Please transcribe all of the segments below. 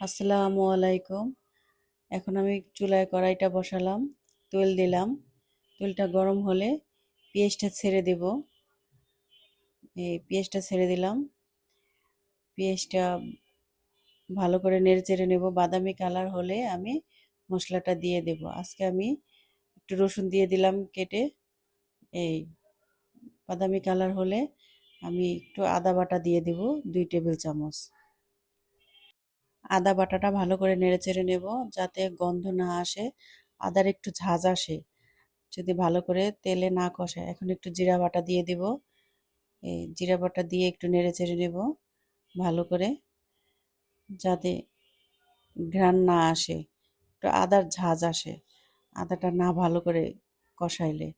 আসসালামু আলাইকুম। এখন আমি চুলায় কড়াইটা বসালাম, তেল দিলাম। তেলটা গরম হলে পেঁয়াজটা ছেড়ে দেব। এই পেঁয়াজটা ছেড়ে দিলাম। পেঁয়াজটা ভালো করে নেড়েচেড়ে নেব। বাদামি কালার হলে আমি মশলাটা দিয়ে দেব। আজকে আমি একটু রসুন দিয়ে দিলাম কেটে। এই বাদামি কালার হলে আমি একটু আদা বাটা দিয়ে দেব 2 টেবিল চামচ। আদা বাটাটা ভালো করে নেড়েচেড়ে নেব যাতে গন্ধ না আসে, আদার একটু ঝাঁঝ আসে যদি ভালো করে তেলে না কষায়। এখন একটু জিরা বাটা দিয়ে দেব। এই জিরা বাটা দিয়ে একটু নেড়েচেড়ে নেব ভালো করে, যাতে ঘ্রাণ না আসে, একটু আদার ঝাঁঝ আসে, আদাটা না ভালো করে কষাইলে।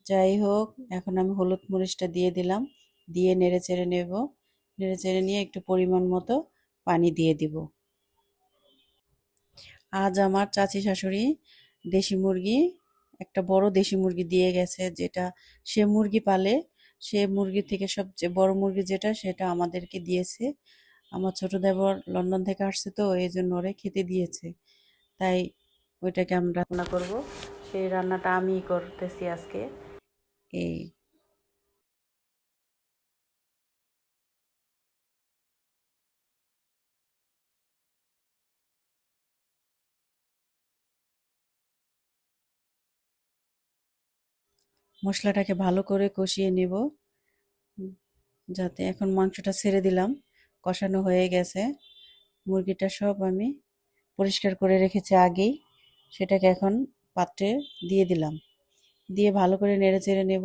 যাই হোক, এখন আমি হলুদ মরিচটা দিয়ে দিলাম, দিয়ে নেড়েচেড়ে নেব। নেড়েচেড়ে নিয়ে একটু পরিমাণ মতো পানি দিয়ে দিব। আজ আমার চাচি শাশুড়ি দেশি মুরগি, একটা বড় দেশি মুরগি দিয়ে গেছে, যেটা সে মুরগি পালে, সে মুরগি থেকে সবচেয়ে বড় মুরগি যেটা, সেটা আমাদেরকে দিয়েছে। আমার ছোট দেবর লন্ডন থেকে আসছে, তো এই জন্য ওরে খেতে দিয়েছে, তাই ওইটাকে আমরা রান্না করব। সেই রান্নাটা আমিই করতেছি আজকে। এই মশলাটাকে ভালো করে কষিয়ে নেব, যাতে এখন মাংসটা ছেড়ে দিলাম, কষানো হয়ে গেছে। মুরগিটা সব আমি পরিষ্কার করে রেখেছি আগেই, সেটাকে এখন পাত্রে দিয়ে দিলাম। দিয়ে ভালো করে নেড়েচেড়ে নেব,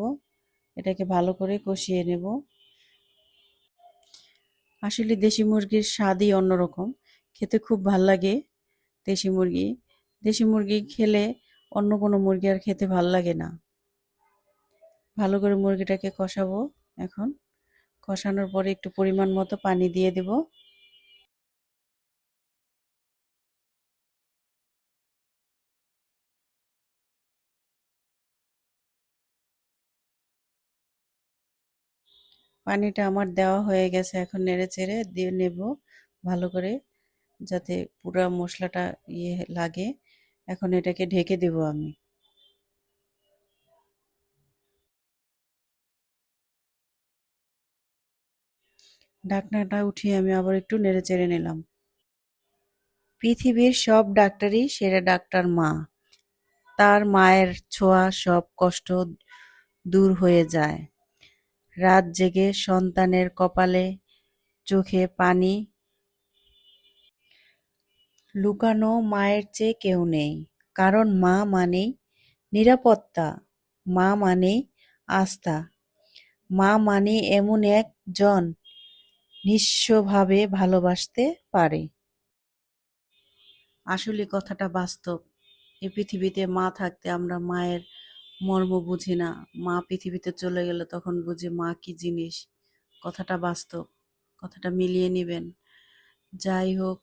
এটাকে ভালো করে কষিয়ে নেব। আসলে দেশি মুরগির স্বাদই অন্যরকম, খেতে খুব ভাল লাগে। দেশি মুরগি দেশি মুরগি খেলে অন্য কোনো মুরগি আর খেতে ভাল লাগে না। ভালো করে মুরগিটাকে কষাবো। এখন কষানোর পরে একটু পরিমাণ মতো পানি দিয়ে দেব। পানিটা আমার দেওয়া হয়ে গেছে, এখন নেড়েচেড়ে দিয়ে নেব ভালো করে, যাতে পুরা মশলাটা লাগে। এখন এটাকে ঢেকে দেব আমি। ঢাকনাটা উঠিয়ে আমি আবার একটু নেড়েচেড়ে নিলাম। পৃথিবীর সব ডাক্তারই সেরা ডাক্তার মা। তার মায়ের ছোঁয়া সব কষ্ট দূর হয়ে যায়। রাত জেগে সন্তানের কপালে চোখে পানি লুকানো মায়ের চেয়ে কেউ নেই। কারণ মা মানেই নিরাপত্তা, মা মানেই আস্থা, মা মানে এমন একজন নিঃস্বভাবে ভালোবাসতে পারে। আসলে কথাটা বাস্তব। এই পৃথিবীতে মা থাকতে আমরা মায়ের মর্ম বুঝি না। মা পৃথিবীতে চলে গেলে তখন বুঝি মা কি জিনিস। কথাটা বাস্তব, কথাটা মিলিয়ে নিবেন। যাই হোক,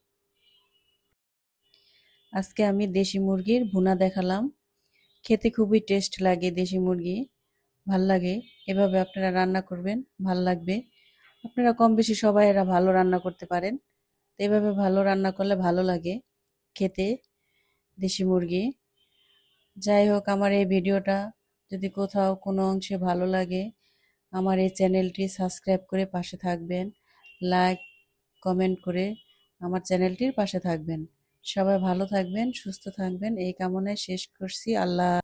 আজকে আমি দেশি মুরগির ভুনা দেখালাম। খেতে খুবই টেস্ট লাগে দেশি মুরগি, ভাল লাগে। এভাবে আপনারা রান্না করবেন, ভাল লাগবে। আপনারা কম বেশি সবাই এরা ভালো রান্না করতে পারেন, তো এভাবে ভালো রান্না করলে ভালো লাগে খেতে দেশি মুরগি। যাই হোক, আমার এই ভিডিওটা যদি কোথাও কোনো অংশে ভালো লাগে, আমার এই চ্যানেলটি সাবস্ক্রাইব করে পাশে থাকবেন, লাইক কমেন্ট করে আমার চ্যানেলটির পাশে থাকবেন। সবাই ভালো থাকবেন, সুস্থ থাকবেন, এই কামনায় শেষ করছি। আল্লাহ।